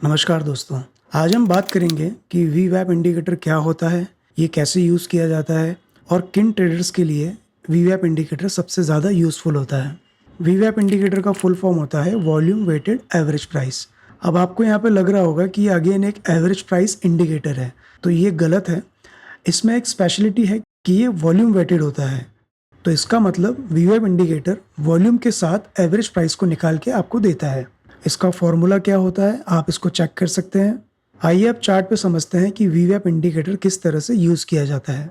नमस्कार दोस्तों। आज हम बात करेंगे कि वीवैप इंडिकेटर क्या होता है, ये कैसे यूज़ किया जाता है और किन ट्रेडर्स के लिए वीवैप इंडिकेटर सबसे ज़्यादा यूज़फुल होता है। वीवैप इंडिकेटर का फुल फॉर्म होता है वॉल्यूम वेटेड एवरेज प्राइस। अब आपको यहाँ पे लग रहा होगा कि ये अगेन एक एवरेज प्राइस इंडिकेटर है, तो ये गलत है। इसमें एक स्पेशलिटी है कि ये वॉल्यूम वेटेड होता है। तो इसका मतलब वीवैप इंडिकेटर वॉल्यूम के साथ एवरेज प्राइस को निकाल के आपको देता है। इसका फॉर्मूला क्या होता है, आप इसको चेक कर सकते हैं। आइए अब चार्ट पे समझते हैं कि वीवैप इंडिकेटर किस तरह से यूज़ किया जाता है।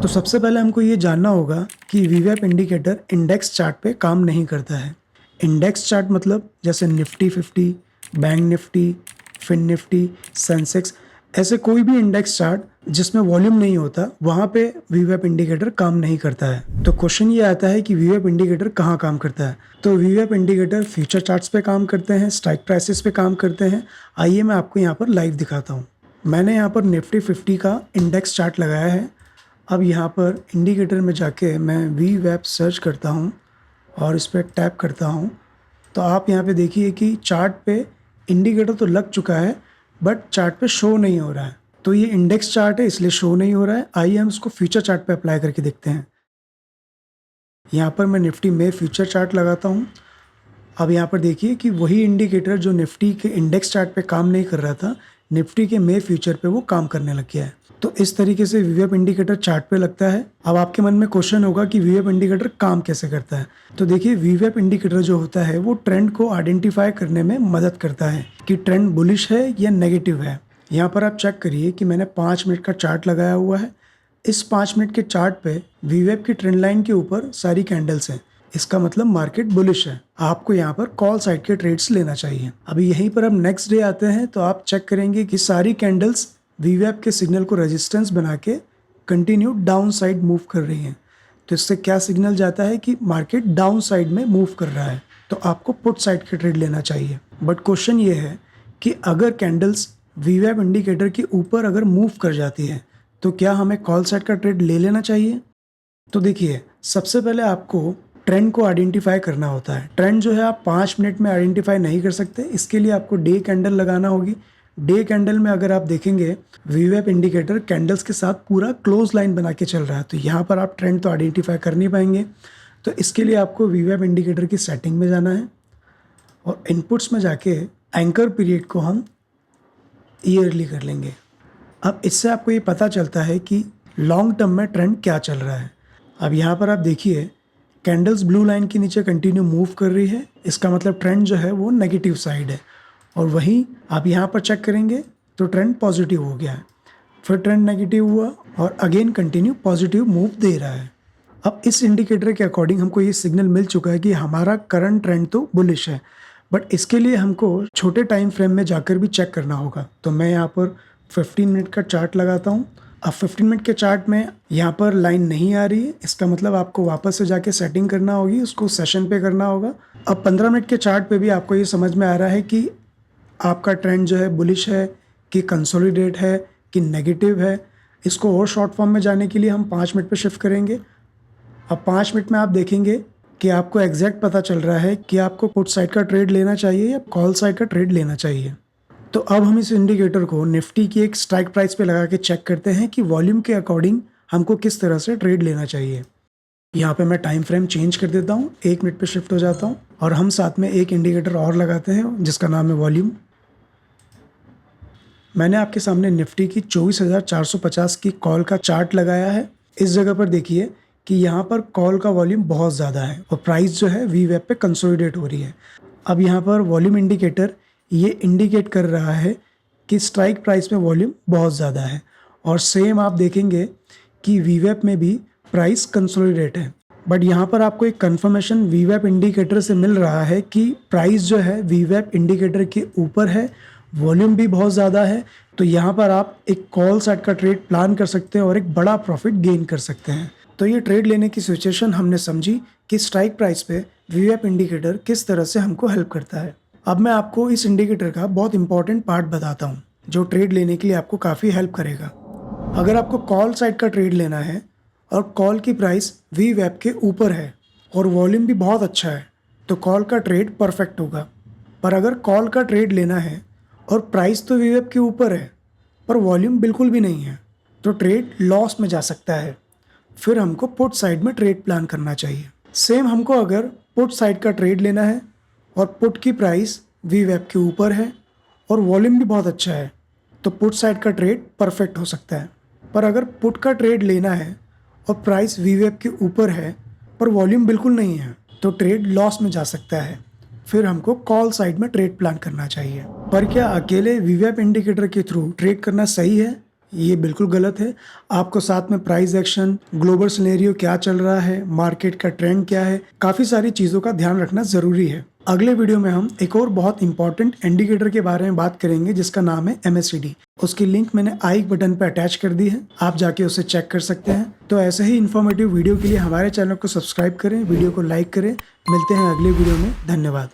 तो सबसे पहले हमको ये जानना होगा कि वीवैप इंडिकेटर इंडेक्स चार्ट पे काम नहीं करता है। इंडेक्स चार्ट मतलब जैसे Nifty 50, bank Nifty, fin Nifty, Sensex, ऐसे कोई भी इंडेक्स चार्ट जिसमें वॉल्यूम नहीं होता, वहाँ पे वीवैप इंडिकेटर काम नहीं करता है। तो क्वेश्चन ये आता है कि वीवैप इंडिकेटर कहाँ काम करता है। तो वीवैप इंडिकेटर फ्यूचर चार्ट्स पे काम करते हैं, स्ट्राइक प्राइसेस पे काम करते हैं। आइए मैं आपको यहाँ पर लाइव दिखाता हूँ। मैंने यहाँ पर निफ्टी 50 का इंडेक्स चार्ट लगाया है। अब यहाँ पर इंडिकेटर में जाके मैं वीवैप सर्च करता हूँ और इस पर टैप करता हूँ, तो आप यहाँ पे देखिए कि चार्ट पे इंडिकेटर तो लग चुका है बट चार्ट पे शो नहीं हो रहा है। तो ये इंडेक्स चार्ट है इसलिए शो नहीं हो रहा है। आइए हम इसको फ्यूचर चार्ट पे अप्लाई करके देखते हैं। यहाँ पर मैं निफ्टी में फ्यूचर चार्ट लगाता हूँ। अब यहाँ पर देखिए कि वही इंडिकेटर जो निफ्टी के इंडेक्स चार्ट पे काम नहीं कर रहा था, निफ्टी के मे फ्यूचर पे वो काम करने लग गया है। तो इस तरीके से वीवैप इंडिकेटर चार्ट पे लगता है। अब आपके मन में क्वेश्चन होगा कि वीवैप इंडिकेटर काम कैसे करता है। तो देखिए, वीवैप इंडिकेटर जो होता है वो ट्रेंड को आइडेंटिफाई करने में मदद करता है कि ट्रेंड बुलिश है या नेगेटिव है। यहाँ पर आप चेक करिए कि मैंने 5 मिनट का चार्ट लगाया हुआ है। इस 5 मिनट के चार्ट पे वीवैप की ट्रेंड लाइन के ऊपर सारी कैंडल्स हैं। इसका मतलब मार्केट बुलिश है। आपको यहाँ पर कॉल साइड के ट्रेड्स लेना चाहिए। अभी यहीं पर अब नेक्स्ट डे आते हैं तो आप चेक करेंगे कि सारी कैंडल्स वीवैप के सिग्नल को रेजिस्टेंस बना के कंटिन्यू डाउन साइड मूव कर रही हैं। तो इससे क्या सिग्नल जाता है कि मार्केट डाउन साइड में मूव कर रहा है, तो आपको पुट साइड के ट्रेड लेना चाहिए। बट क्वेश्चन ये है कि अगर कैंडल्स वीवैप इंडिकेटर के ऊपर अगर मूव कर जाती है तो क्या हमें कॉल साइड का ट्रेड ले लेना चाहिए। तो देखिए, सबसे पहले आपको ट्रेंड को आइडेंटिफाई करना होता है। ट्रेंड जो है आप 5 मिनट में आइडेंटिफाई नहीं कर सकते, इसके लिए आपको डे कैंडल लगाना होगी। डे कैंडल में अगर आप देखेंगे वीवैप इंडिकेटर कैंडल्स के साथ पूरा क्लोज लाइन बना के चल रहा है, तो यहाँ पर आप ट्रेंड तो आइडेंटिफाई कर नहीं पाएंगे। तो इसके लिए आपको वीवैप इंडिकेटर की सेटिंग में जाना है और इनपुट्स में जाके एंकर पीरियड को हम ईयरली कर लेंगे। अब इससे आपको ये पता चलता है कि लॉन्ग टर्म में ट्रेंड क्या चल रहा है। अब यहाँ पर आप देखिए, कैंडल्स ब्लू लाइन के नीचे कंटिन्यू मूव कर रही है। इसका मतलब ट्रेंड जो है वो नेगेटिव साइड है। और वहीं आप यहाँ पर चेक करेंगे तो ट्रेंड पॉजिटिव हो गया है, फिर ट्रेंड नेगेटिव हुआ और अगेन कंटिन्यू पॉजिटिव मूव दे रहा है। अब इस इंडिकेटर के अकॉर्डिंग हमको ये सिग्नल मिल चुका है कि हमारा करंट ट्रेंड तो बुलिश है, बट इसके लिए हमको छोटे टाइम फ्रेम में जाकर भी चेक करना होगा। तो मैं यहाँ पर 15 मिनट का चार्ट लगाता हूँ। अब 15 मिनट के चार्ट में यहाँ पर लाइन नहीं आ रही है, इसका मतलब आपको वापस से जाके सेटिंग करना होगी, उसको सेशन पे करना होगा। अब 15 मिनट के चार्ट पे भी आपको ये समझ में आ रहा है कि आपका ट्रेंड जो है बुलिश है कि कंसोलिडेट है कि नेगेटिव है। इसको और शॉर्ट फॉर्म में जाने के लिए हम 5 मिनट पे शिफ्ट करेंगे। अब 5 मिनट में आप देखेंगे कि आपको एग्जैक्ट पता चल रहा है कि आपको पुट साइड का ट्रेड लेना चाहिए या कॉल साइड का ट्रेड लेना चाहिए। तो अब हम इस इंडिकेटर को निफ्टी की एक स्ट्राइक प्राइस पे लगा के चेक करते हैं कि वॉल्यूम के अकॉर्डिंग हमको किस तरह से ट्रेड लेना चाहिए। यहाँ पे मैं टाइम फ्रेम चेंज कर देता हूँ, 1 मिनट पे शिफ्ट हो जाता हूँ और हम साथ में एक इंडिकेटर और लगाते हैं जिसका नाम है वॉल्यूम। मैंने आपके सामने निफ्टी की 24,450 की कॉल का चार्ट लगाया है। इस जगह पर देखिए कि यहाँ पर कॉल का वॉल्यूम बहुत ज़्यादा है और प्राइस जो है वीवैप पे कंसोलिडेट हो रही है। अब यहाँ पर वॉल्यूम इंडिकेटर ये इंडिकेट कर रहा है कि स्ट्राइक प्राइस में वॉल्यूम बहुत ज़्यादा है और सेम आप देखेंगे कि वीवैप में भी प्राइस कंसोलिडेट है। बट यहाँ पर आपको एक कंफर्मेशन वीवैप इंडिकेटर से मिल रहा है कि प्राइस जो है वीवैप इंडिकेटर के ऊपर है, वॉल्यूम भी बहुत ज़्यादा है। तो यहाँ पर आप एक कॉल साइड का ट्रेड प्लान कर सकते हैं और एक बड़ा प्रॉफिट गेन कर सकते हैं। तो ये ट्रेड लेने की सिचुएशन हमने समझी कि स्ट्राइक प्राइस पे वीवैप इंडिकेटर किस तरह से हमको हेल्प करता है। अब मैं आपको इस इंडिकेटर का बहुत इंपॉर्टेंट पार्ट बताता हूँ जो ट्रेड लेने के लिए आपको काफ़ी हेल्प करेगा। अगर आपको कॉल साइड का ट्रेड लेना है और कॉल की प्राइस वीवैप के ऊपर है और वॉल्यूम भी बहुत अच्छा है तो कॉल का ट्रेड परफेक्ट होगा। पर अगर कॉल का ट्रेड लेना है और प्राइस तो वीवेप के ऊपर है पर वॉल्यूम बिल्कुल भी नहीं है, तो ट्रेड लॉस में जा सकता है। फिर हमको पुट साइड में ट्रेड प्लान करना चाहिए। सेम हमको अगर पुट साइड का ट्रेड लेना है और पुट की प्राइस वीवेप के ऊपर है और वॉल्यूम भी बहुत अच्छा है, तो पुट साइड का ट्रेड परफेक्ट हो सकता है। पर अगर पुट का ट्रेड लेना है और प्राइस वीवेप के ऊपर है पर वॉल्यूम बिल्कुल नहीं है, तो ट्रेड लॉस में जा सकता है। फिर हमको कॉल साइड में ट्रेड प्लान करना चाहिए। पर क्या अकेले वीवेप इंडिकेटर के थ्रू ट्रेड करना सही है? ये बिल्कुल गलत है। आपको साथ में प्राइस एक्शन, ग्लोबल सिनेरियो क्या चल रहा है, मार्केट का ट्रेंड क्या है, काफ़ी सारी चीज़ों का ध्यान रखना ज़रूरी है। अगले वीडियो में हम एक और बहुत इंपॉर्टेंट इंडिकेटर के बारे में बात करेंगे जिसका नाम है MACD। उसकी लिंक मैंने आई बटन पर अटैच कर दी है, आप जाके उसे चेक कर सकते हैं। तो ऐसे ही इन्फॉर्मेटिव वीडियो के लिए हमारे चैनल को सब्सक्राइब करें, वीडियो को लाइक करें। मिलते हैं अगले वीडियो में। धन्यवाद।